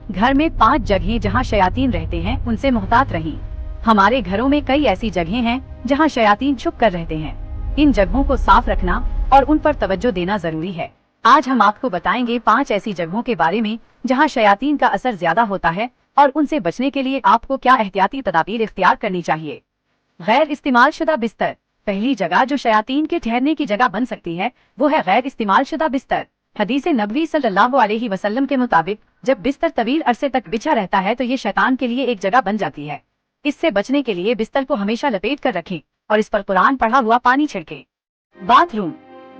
घर में 5 जगहें जहाँ शयातीन रहते हैं उनसे मुहतात रहीं। हमारे घरों में कई ऐसी जगहें हैं जहाँ शयातीन छुप कर रहते हैं। इन जगहों को साफ रखना और उन पर तवज्जो देना जरूरी है। आज हम आपको बताएंगे 5 ऐसी जगहों के बारे में जहाँ शयातीन का असर ज्यादा होता है और उनसे बचने के लिए आपको क्या एहतियाती तदाबीर इख्तियार करनी चाहिए। गैर इस्तेमाल शुदा बिस्तर। पहली जगह जो शयातीन के ठहरने की जगह बन सकती है वो है गैर इस्तेमाल शुदा बिस्तर। हदीस नबवी सल्लल्लाहु अलैहि वसल्लम के मुताबिक जब बिस्तर तवील अरसे तक बिछा रहता है तो ये शैतान के लिए एक जगह बन जाती है। इससे बचने के लिए बिस्तर को हमेशा लपेट कर रखें और इस पर कुरान पढ़ा हुआ पानी छिड़के। बाथरूम।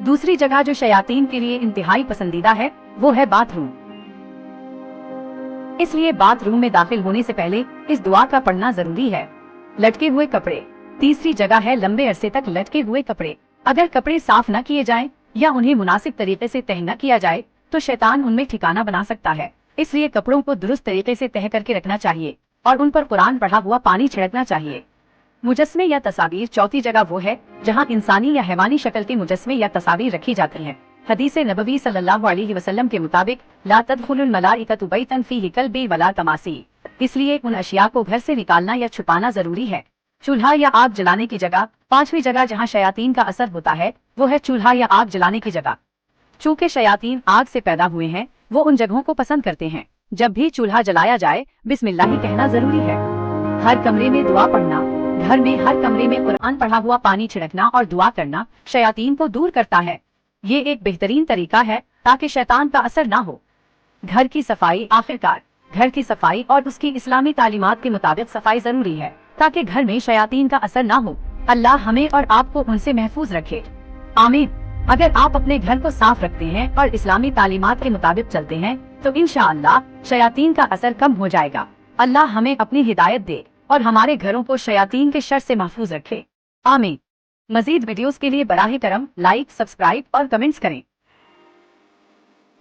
दूसरी जगह जो शयातीन के लिए इंतहाई पसंदीदा है वो है बाथरूम। इसलिए बाथरूम में दाखिल होने से पहले इस दुआ का पढ़ना जरूरी है। लटके हुए कपड़े। तीसरी जगह है लंबे अरसे तक लटके हुए कपड़े। अगर कपड़े साफ न किए जाएं या उन्हें मुनासिब तरीके से तह न किया जाए तो शैतान उनमें ठिकाना बना सकता है। इसलिए कपड़ों को दुरुस्त तरीके से तह करके रखना चाहिए और उन पर कुरान पढ़ा हुआ पानी छिड़कना चाहिए। मुजस्मे या तस्वीर। चौथी जगह वो है जहाँ इंसानी या हैवानी शक्ल के मुजस्मे या तस्वीर रखी जाती हैं। हदीस नबवी सल्लल्लाहु अलैहि वसल्लम के मुताबिक ला तदखुलुल मलाइकतु बैतन फीही कल्बी वला तमासी। इसलिए उन अशिया को घर से निकालना या छुपाना जरूरी है। चूल्हा या आग जलाने की जगह। पांचवी जगह जहाँ शयातीन का असर होता है वो है चूल्हा या आग जलाने की जगह। चूँकि शयातीन आग से पैदा हुए हैं वो उन जगहों को पसंद करते हैं। जब भी चूल्हा जलाया जाए बिस्मिल्लाह ही कहना जरूरी है। हर कमरे में दुआ पढ़ना। घर में हर कमरे में कुरान पढ़ा हुआ पानी छिड़कना और दुआ करना शयातीन को दूर करता है। ये एक बेहतरीन तरीका है ताकि शैतान का असर ना हो। घर की सफाई। आखिरकार घर की सफाई और उसकी इस्लामी तालीमात के मुताबिक सफाई जरूरी है ताकि घर में शयातीन का असर ना हो। अल्लाह हमें और आपको उनसे महफूज रखे, आमीन। अगर आप अपने घर को साफ रखते हैं और इस्लामी तालीमात के मुताबिक चलते हैं तो इंशाअल्लाह शयातीन का असर कम हो जाएगा। अल्लाह हमें अपनी हिदायत दे और हमारे घरों को शयातीन के शर से महफूज रखे, आमीन। मजीद वीडियोस के लिए बराह करम लाइक, सब्सक्राइब और कमेंट्स करें।